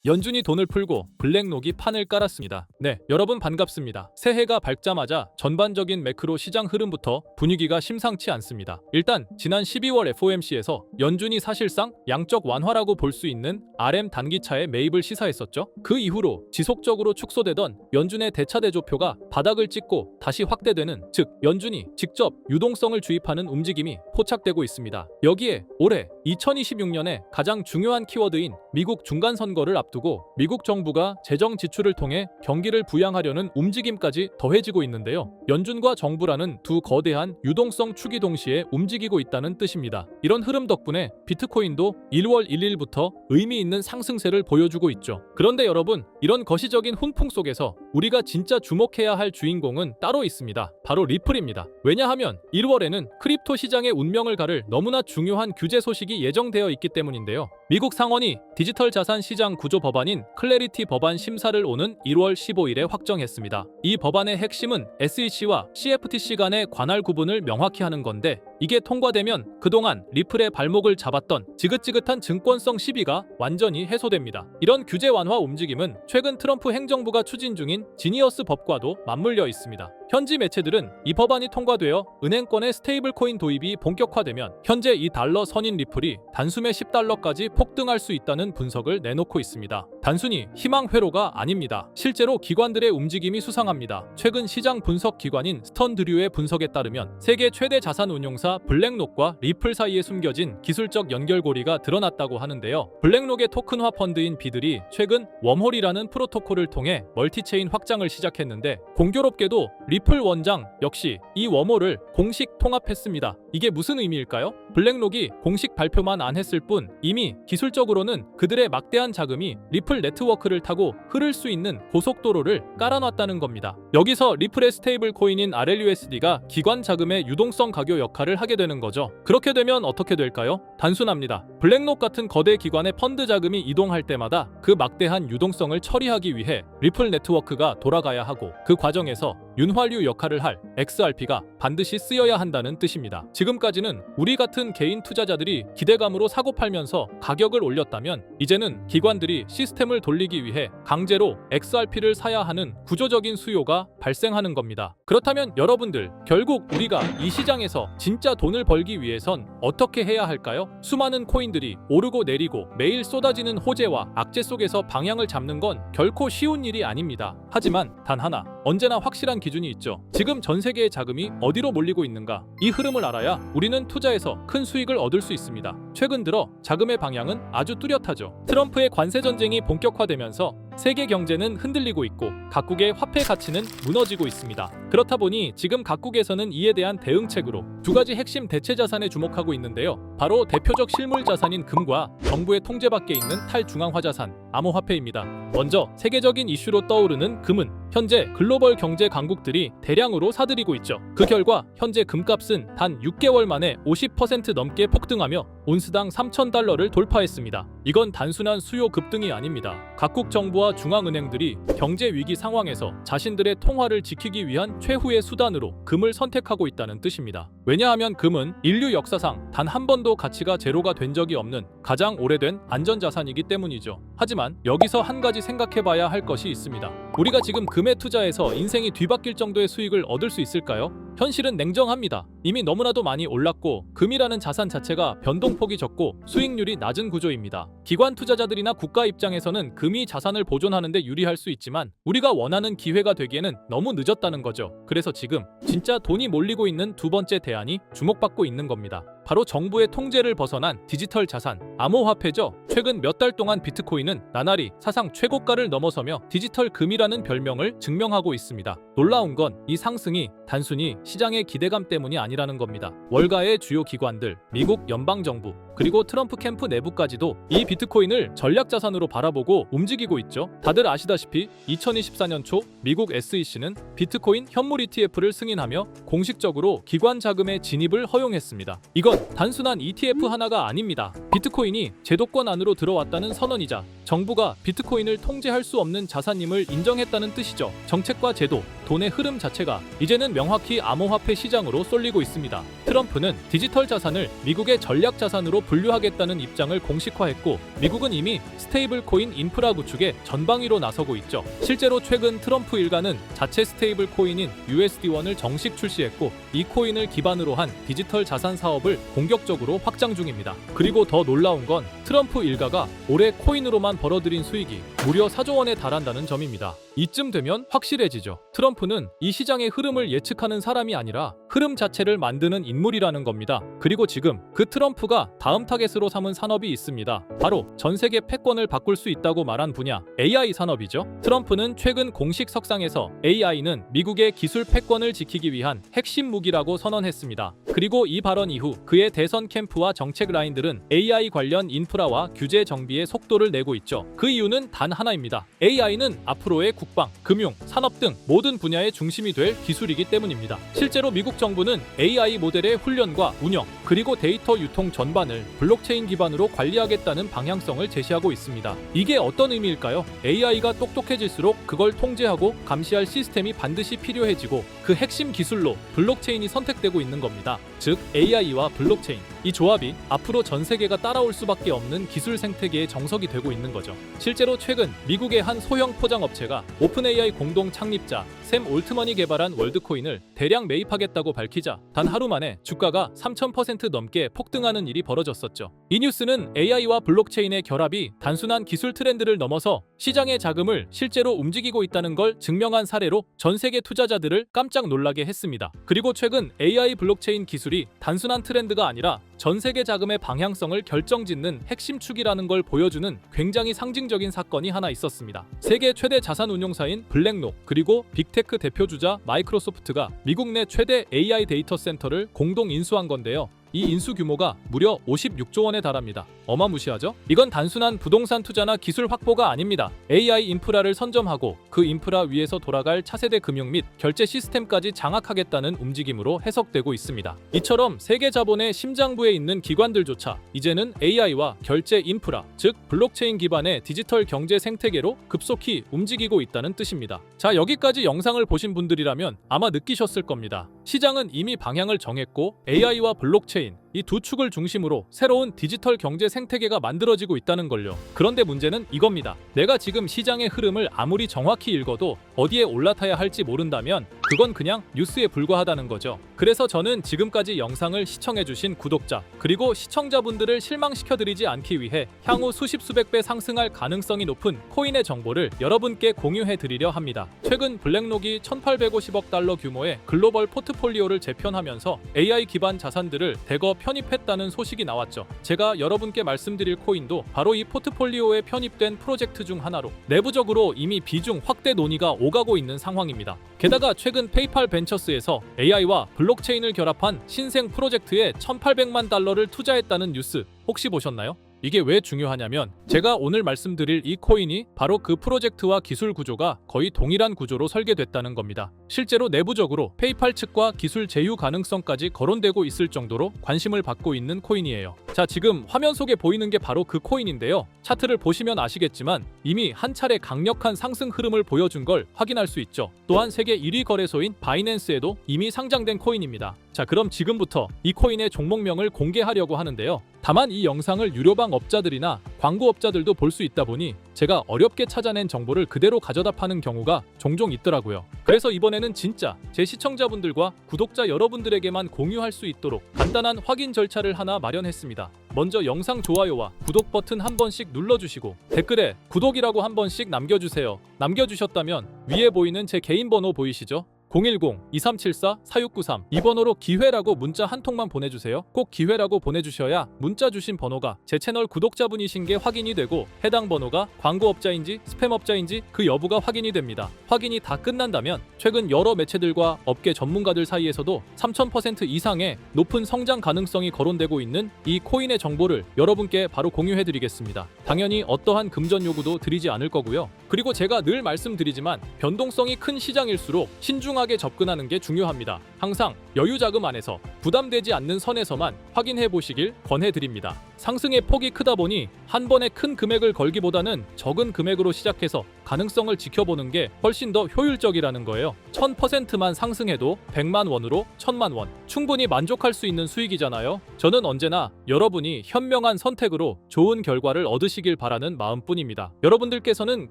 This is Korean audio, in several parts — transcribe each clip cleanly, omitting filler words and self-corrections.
연준이 돈을 풀고 블랙록이 판을 깔았습니다. 네, 여러분 반갑습니다. 새해가 밝자마자 전반적인 매크로 시장 흐름부터 분위기가 심상치 않습니다. 일단 지난 12월 FOMC에서 연준이 사실상 양적 완화라고 볼 수 있는 RM 단기차의 매입을 시사했었죠. 그 이후로 지속적으로 축소되던 연준의 대차 대조표가 바닥을 찍고 다시 확대되는, 즉 연준이 직접 유동성을 주입하는 움직임이 포착되고 있습니다. 여기에 올해 2026년에 가장 중요한 키워드인 미국 중간선거를 앞두고 미국 정부가 재정 지출을 통해 경기를 부양하려는 움직임까지 더해지고 있는데요. 연준과 정부라는 두 거대한 유동성 축이 동시에 움직이고 있다는 뜻입니다. 이런 흐름 덕분에 비트코인도 1월 1일부터 의미 있는 상승세를 보여주고 있죠. 그런데 여러분, 이런 거시적인 훈풍 속에서 우리가 진짜 주목해야 할 주인공은 따로 있습니다. 바로 리플입니다. 왜냐하면 1월에는 크립토 시장의 운명을 가를 너무나 중요한 규제 소식이 예정되어 있기 때문인데요. 미국 상원이 디지털 자산 시장 구조 법안인 클래리티 법안 심사를 오는 1월 15일에 확정했습니다. 이 법안의 핵심은 SEC와 CFTC 간의 관할 구분을 명확히 하는 건데, 이게 통과되면 그동안 리플의 발목을 잡았던 지긋지긋한 증권성 시비가 완전히 해소됩니다. 이런 규제 완화 움직임은 최근 트럼프 행정부가 추진 중인 지니어스 법과도 맞물려 있습니다. 현지 매체들은 이 법안이 통과되어 은행권의 스테이블 코인 도입이 본격화되면 현재 이 달러 선인 리플이 단숨에 10달러까지 폭등할 수 있다는 분석을 내놓고 있습니다. 단순히 희망 회로가 아닙니다. 실제로 기관들의 움직임이 수상합니다. 최근 시장 분석 기관인 스턴드류의 분석에 따르면 세계 최대 자산 운용사 블랙록과 리플 사이에 숨겨진 기술적 연결고리가 드러났다고 하는데요. 블랙록의 토큰화 펀드인 비들이 최근 웜홀이라는 프로토콜을 통해 멀티체인 확장을 시작했는데, 공교롭게도 리플 원장 역시 이 웜홀을 공식 통합했습니다. 이게 무슨 의미일까요? 블랙록이 공식 발표만 안 했을 뿐 이미 기술적으로는 그들의 막대한 자금이 리플 네트워크를 타고 흐를 수 있는 고속도로를 깔아놨다는 겁니다. 여기서 리플의 스테이블 코인인 RLUSD가 기관 자금의 유동성 가교 역할을 하게 되는 거죠. 그렇게 되면 어떻게 될까요? 단순합니다. 블랙록 같은 거대 기관의 펀드 자금이 이동할 때마다 그 막대한 유동성을 처리하기 위해 리플 네트워크가 돌아가야 하고, 그 과정에서 윤활유 역할을 할 XRP가 반드시 쓰여야 한다는 뜻입니다. 지금까지는 우리 같은 개인 투자자들이 기대감으로 사고 팔면서 가격을 올렸다면, 이제는 기관들이 시스템을 돌리기 위해 강제로 XRP를 사야 하는 구조적인 수요가 발생하는 겁니다. 그렇다면 여러분들, 결국 우리가 이 시장에서 진짜 돈을 벌기 위해선 어떻게 해야 할까요? 수많은 코인들이 오르고 내리고 매일 쏟아지는 호재와 악재 속에서 방향을 잡는 건 결코 쉬운 일이 아닙니다. 하지만 단 하나, 언제나 확실한 기준이 있죠. 지금 전 세계의 자금이 어디로 몰리고 있는가? 이 흐름을 알아야 우리는 투자에서 큰 수익을 얻을 수 있습니다. 최근 들어 자금의 방향은 아주 뚜렷하죠. 트럼프의 관세 전쟁이 본격화되면서 세계 경제는 흔들리고 있고 각국의 화폐 가치는 무너지고 있습니다. 그렇다 보니 지금 각국에서는 이에 대한 대응책으로 두 가지 핵심 대체 자산에 주목하고 있는데요. 바로 대표적 실물 자산인 금과 정부의 통제 밖에 있는 탈중앙화 자산, 암호화폐입니다. 먼저 세계적인 이슈로 떠오르는 금은 현재 글로벌 경제 강국들이 대량으로 사들이고 있죠. 그 결과 현재 금값은 단 6개월 만에 50% 넘게 폭등하며 온스당 3,000달러를 돌파했습니다. 이건 단순한 수요 급등이 아닙니다. 각국 정부와 중앙은행들이 경제 위기 상황에서 자신들의 통화를 지키기 위한 최후의 수단으로 금을 선택하고 있다는 뜻입니다. 왜냐하면 금은 인류 역사상 단 한 번도 가치가 제로가 된 적이 없는 가장 오래된 안전자산이기 때문이죠. 하지만 여기서 한 가지 생각해봐야 할 것이 있습니다. 우리가 지금 금에 투자해서 인생이 뒤바뀔 정도의 수익을 얻을 수 있을까요? 현실은 냉정합니다. 이미 너무나도 많이 올랐고 금이라는 자산 자체가 변동폭이 적고 수익률이 낮은 구조입니다. 기관 투자자들이나 국가 입장에서는 금이 자산을 보존하는 데 유리할 수 있지만 우리가 원하는 기회가 되기에는 너무 늦었다는 거죠. 그래서 지금 진짜 돈이 몰리고 있는 두 번째 대안이 주목받고 있는 겁니다. 바로 정부의 통제를 벗어난 디지털 자산, 암호화폐죠. 최근 몇 달 동안 비트코인은 나날이 사상 최고가를 넘어서며 디지털 금이라는 별명을 증명하고 있습니다. 놀라운 건 이 상승이 단순히 시장의 기대감 때문이 아니라는 겁니다. 월가의 주요 기관들, 미국 연방정부, 그리고 트럼프 캠프 내부까지도 이 비트코인을 전략자산으로 바라보고 움직이고 있죠. 다들 아시다시피 2024년 초 미국 SEC는 비트코인 현물 ETF를 승인하며 공식적으로 기관 자금의 진입을 허용했습니다. 이건 단순한 ETF 하나가 아닙니다. 비트코인이 제도권 안으로 들어왔다는 선언이자 정부가 비트코인을 통제할 수 없는 자산임을 인정했다는 뜻이죠. 정책과 제도, 돈의 흐름 자체가 이제는 명확히 암호화폐 시장으로 쏠리고 있습니다. 트럼프는 디지털 자산을 미국의 전략 자산으로 분류하겠다는 입장을 공식화했고 미국은 이미 스테이블 코인 인프라 구축에 전방위로 나서고 있죠. 실제로 최근 트럼프 일가는 자체 스테이블 코인인 USD1을 정식 출시했고 이 코인을 기반으로 한 디지털 자산 사업을 공격적으로 확장 중입니다. 그리고 더 놀라운 건 트럼프 일가가 올해 코인으로만 벌어들인 수익이 무려 4조 원에 달한다는 점입니다. 이쯤 되면 확실해지죠. 트럼프는 이 시장의 흐름을 예측하는 사람이 아니라 흐름 자체를 만드는 인물이라는 겁니다. 그리고 지금 그 트럼프가 다음 타겟으로 삼은 산업이 있습니다. 바로 전 세계 패권을 바꿀 수 있다고 말한 분야, AI 산업이죠. 트럼프는 최근 공식 석상에서 AI는 미국의 기술 패권을 지키기 위한 핵심 무기라고 선언했습니다. 그리고 이 발언 이후 그의 대선 캠프와 정책 라인들은 AI 관련 인프라와 규제 정비에 속도를 내고 있죠. 그 이유는 단 하나입니다. AI는 앞으로의 국방, 금융, 산업 등 모든 분야의 중심이 될 기술이기 때문입니다. 실제로 미국 정부는 AI 모델의 훈련과 운영, 그리고 데이터 유통 전반을 블록체인 기반으로 관리하겠다는 방향성을 제시하고 있습니다. 이게 어떤 의미일까요? AI가 똑똑해질수록 그걸 통제하고 감시할 시스템이 반드시 필요해지고 그 핵심 기술로 블록체인이 선택되고 있는 겁니다. 즉 AI와 블록체인, 이 조합이 앞으로 전 세계가 따라올 수밖에 없는 기술 생태계의 정석이 되고 있는 거죠. 실제로 최근 미국의 한 소형 포장업체가 오픈AI 공동 창립자 샘 올트먼이 개발한 월드코인을 대량 매입하겠다고 밝히자 단 하루 만에 주가가 3000% 넘게 폭등하는 일이 벌어졌었죠. 이 뉴스는 AI와 블록체인의 결합이 단순한 기술 트렌드를 넘어서 시장의 자금을 실제로 움직이고 있다는 걸 증명한 사례로 전 세계 투자자들을 깜짝 놀라게 했습니다. 그리고 최근 AI 블록체인 기술이 단순한 트렌드가 아니라 전 세계 자금의 방향성을 결정짓는 핵심 축이라는 걸 보여주는 굉장히 상징적인 사건이 하나 있었습니다. 세계 최대 자산 운용사인 블랙록 그리고 빅테크 대표주자 마이크로소프트가 미국 내 최대 AI 데이터 센터를 공동 인수한 건데요. 이 인수 규모가 무려 56조 원에 달합니다. 어마무시하죠? 이건 단순한 부동산 투자나 기술 확보가 아닙니다. AI 인프라를 선점하고 그 인프라 위에서 돌아갈 차세대 금융 및 결제 시스템까지 장악하겠다는 움직임으로 해석되고 있습니다. 이처럼 세계 자본의 심장부에 있는 기관들조차 이제는 AI와 결제 인프라, 즉 블록체인 기반의 디지털 경제 생태계로 급속히 움직이고 있다는 뜻입니다. 자, 여기까지 영상을 보신 분들이라면 아마 느끼셨을 겁니다. 시장은 이미 방향을 정했고 AI와 블록체인 이 두 축을 중심으로 새로운 디지털 경제 생태계가 만들어지고 있다는 걸요. 그런데 문제는 이겁니다. 내가 지금 시장의 흐름을 아무리 정확히 읽어도 어디에 올라타야 할지 모른다면 그건 그냥 뉴스에 불과하다는 거죠. 그래서 저는 지금까지 영상을 시청해주신 구독자 그리고 시청자분들을 실망시켜드리지 않기 위해 향후 수십 수백 배 상승할 가능성이 높은 코인의 정보를 여러분께 공유해드리려 합니다. 최근 블랙록이 1850억 달러 규모의 글로벌 포트폴리오를 재편하면서 AI 기반 자산들을 대거 편입했다는 소식이 나왔죠. 제가 여러분께 말씀드릴 코인도 바로 이 포트폴리오에 편입된 프로젝트 중 하나로 내부적으로 이미 비중 확대 논의가 오가고 있는 상황입니다. 게다가 최근 페이팔 벤처스에서 AI와 블록체인을 결합한 신생 프로젝트에 1800만 달러를 투자했다는 뉴스 혹시 보셨나요? 이게 왜 중요하냐면 제가 오늘 말씀드릴 이 코인이 바로 그 프로젝트와 기술 구조가 거의 동일한 구조로 설계됐다는 겁니다. 실제로 내부적으로 페이팔 측과 기술 제휴 가능성까지 거론되고 있을 정도로 관심을 받고 있는 코인이에요. 자, 지금 화면 속에 보이는 게 바로 그 코인인데요. 차트를 보시면 아시겠지만 이미 한 차례 강력한 상승 흐름을 보여준 걸 확인할 수 있죠. 또한 세계 1위 거래소인 바이낸스에도 이미 상장된 코인입니다. 자, 그럼 지금부터 이 코인의 종목명을 공개하려고 하는데요. 다만 이 영상을 유료방 업자들이나 광고업자들도 볼 수 있다 보니 제가 어렵게 찾아낸 정보를 그대로 가져다 파는 경우가 종종 있더라고요. 그래서 이번에는 진짜 제 시청자분들과 구독자 여러분들에게만 공유할 수 있도록 간단한 확인 절차를 하나 마련했습니다. 먼저 영상 좋아요와 구독 버튼 한 번씩 눌러주시고 댓글에 구독이라고 한 번씩 남겨주세요. 남겨주셨다면 위에 보이는 제 개인 번호 보이시죠? 010-2374-4693 이 번호로 기회라고 문자 한 통만 보내주세요. 꼭 기회라고 보내주셔야 문자 주신 번호가 제 채널 구독자분이신 게 확인이 되고 해당 번호가 광고업자인지 스팸업자인지 그 여부가 확인이 됩니다. 확인이 다 끝난다면 최근 여러 매체들과 업계 전문가들 사이에서도 3000% 이상의 높은 성장 가능성이 거론되고 있는 이 코인의 정보를 여러분께 바로 공유해드리겠습니다. 당연히 어떠한 금전 요구도 드리지 않을 거고요. 그리고 제가 늘 말씀드리지만 변동성이 큰 시장일수록 신중하게 접근하는 게 중요합니다. 항상 여유 자금 안에서 부담되지 않는 선에서만 확인해 보시길 권해드립니다. 상승의 폭이 크다 보니 한 번에 큰 금액을 걸기보다는 적은 금액으로 시작해서 가능성을 지켜보는 게 훨씬 더 효율적이라는 거예요. 1000%만 상승해도 100만 원으로 1000만 원. 충분히 만족할 수 있는 수익이잖아요. 저는 언제나 여러분이 현명한 선택으로 좋은 결과를 얻으시길 바라는 마음뿐입니다. 여러분들께서는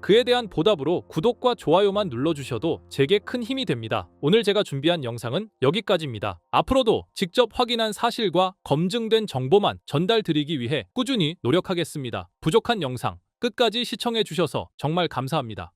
그에 대한 보답으로 구독과 좋아요만 눌러주셔도 제게 큰 힘이 됩니다. 오늘 제가 준비한 영상은 여기까지입니다. 앞으로도 직접 확인한 사실과 검증된 정보만 전달드리기 위해 꾸준히 노력하겠습니다. 부족한 영상 끝까지 시청해 주셔서 정말 감사합니다.